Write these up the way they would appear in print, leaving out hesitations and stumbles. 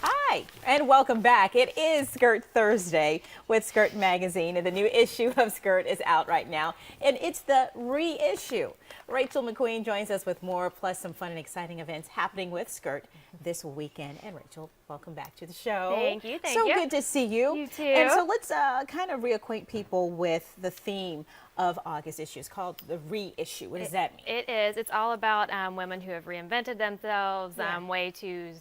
Hi, and welcome back. It is Skirt Thursday with Skirt Magazine, and the new issue of Skirt is out right now, and it's the reissue. Rachel McQueen joins us with more, plus some fun and exciting events happening with Skirt this weekend. And Rachel, welcome back to the show. Thank you. So good to see you. You too. And so let's kind of reacquaint people with the theme of August issue. It's called the reissue. What does that mean? It is. It's all about women who have reinvented themselves, Yeah. way to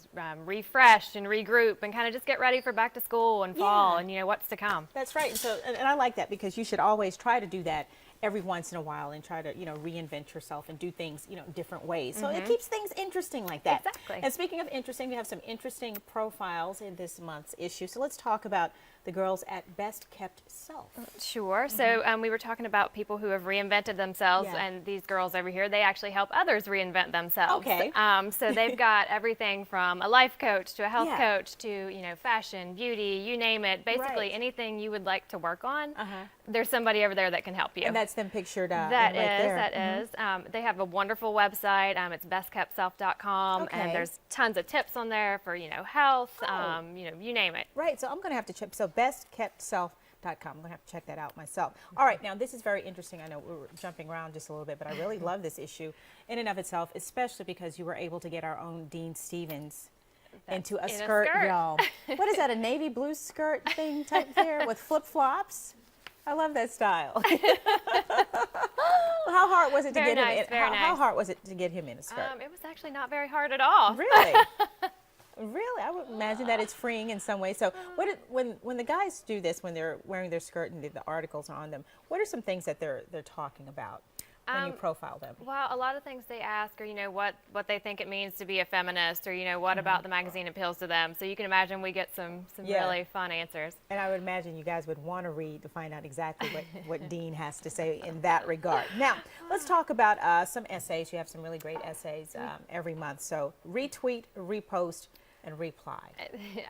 refresh and regroup and kind of just get ready for back to school and fall and what's to come. That's right. And so, and I like that because you should always try to do that every once in a while and try to, reinvent yourself and do things, different ways. So it keeps things interesting like that. Exactly. And speaking of interesting, we have some interesting profiles in this month's issue. So let's talk about the girls at Best Kept Self. Sure. So we were talking about people who have reinvented themselves, Yeah. and these girls over here, they actually help others reinvent themselves. Okay. So they've got everything from a life coach to a health Yeah. coach to fashion, beauty, you name it. Basically Right. anything you would like to work on, Uh-huh. there's somebody over there that can help you. And that's them pictured That right is, there. that is. They have a wonderful website. It's bestkeptself.com, Okay. and there's tons of tips on there for health. Oh. You name it. Right, so I'm going to have to check. So bestkeptself.com. I'm going to have to check that out myself. All right, now this is very interesting. I know we're jumping around just a little bit, but I really love this issue in and of itself, especially because you were able to get our own Dean Stevens into a in a skirt, skirt. y'all. What is that, a navy blue skirt thing type there with flip-flops? I love that style. How hard was it to Very get him nice, in? very How nice. hard was it to get him in a skirt? It was actually not very hard at all. Really? Really? I would imagine that it's freeing in some way. So when the guys do this, when they're wearing their skirt and the articles are on them, what are some things that they're talking about when you profile them? Well, a lot of things they ask are, what they think it means to be a feminist, or, what about the magazine appeals to them. So you can imagine we get some Yeah. really fun answers. And I would imagine you guys would want to read to find out exactly what Dean has to say in that regard. Now, let's talk about some essays. You have some really great essays every month. So retweet, repost, and reply.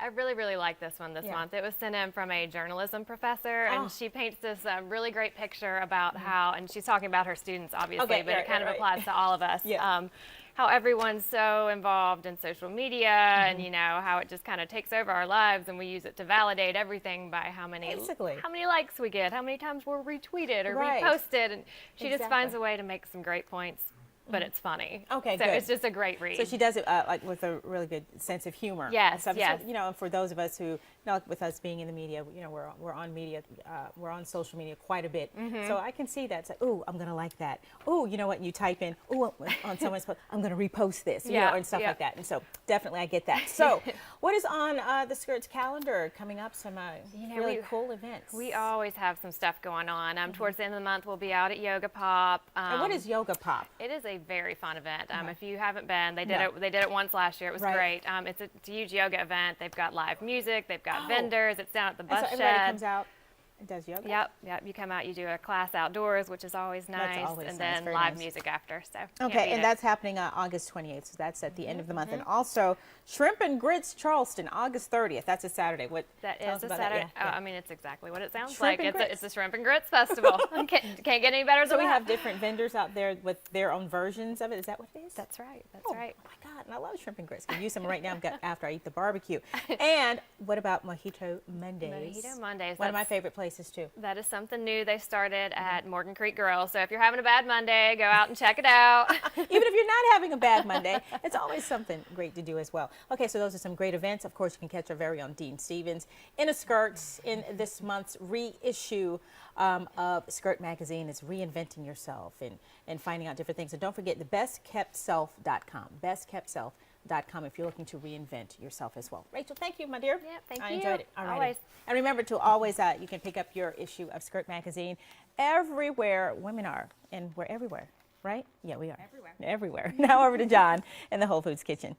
I really, really like this one this Yeah. month. It was sent in from a journalism professor, Oh. and she paints this really great picture about how, and she's talking about her students, obviously, Okay, but right, it kind right, of right. applies to all of us. Yeah. How everyone's so involved in social media, and how it just kind of takes over our lives, and we use it to validate everything by how many Basically. likes we get, how many times we're retweeted or Right. reposted, and she just Exactly. finds a way to make some great points. But it's funny. Okay, so good. it's just a great read. So she does it like with a really good sense of humor. Yes, and stuff. yes. So, and for those of us who, with us being in the media, we're on media, we're on social media quite a bit. So I can see that. It's like, ooh, I'm gonna like that. Ooh, you know what? You type in, ooh, on someone's post, I'm gonna repost this, and stuff like that. And so definitely I get that. So what is on the Skirt's calendar coming up? Some really cool events. We always have some stuff going on. Towards the end of the month, we'll be out at Yoga Pop. And what is Yoga Pop? It is a very fun event. If you haven't been, they did No. it. They did it once last year. It was Right. great. It's a huge yoga event. They've got live music. They've got vendors. It's down at the And bus so everybody shed. comes out and does yoga? Yep. You come out, you do a class outdoors, which is always nice, always and nice, then very live nice. music after. So can't Okay, beat and it. that's happening August 28th, so that's at the end of the month. And also, Shrimp and Grits Charleston, August 30th. That's a Saturday. What? That tell is us a about Saturday. That? Yeah. I mean, it's exactly what it sounds Shrimp like. and grits. It's a shrimp and grits festival. can't get any better So than we that. have different vendors out there with their own versions of it. Is that what it is? That's right. That's Oh, right. oh my God, and I love shrimp and grits. Can use some right now after I eat the barbecue. And what about Mojito Mondays? Mojito Mondays. One of my favorite places too. That is something new they started at Morgan Creek Grill. So if you're having a bad Monday, go out and check it out. Even if you're not having a bad Monday, it's always something great to do as well. Okay, so those are some great events. Of course, you can catch our very own Dean Stevens in a skirts in this month's reissue of Skirt Magazine. It's reinventing yourself and finding out different things. And don't forget the bestkeptself.com. Bestkeptself.com if you're looking to reinvent yourself as well. Rachel, thank you, my dear. Yeah, thank I you. enjoyed it. All righty. Always. And remember to always, you can pick up your issue of Skirt Magazine everywhere women are. And we're everywhere, right? Yeah, we are. Everywhere. Everywhere. Now over to John in the Whole Foods Kitchen.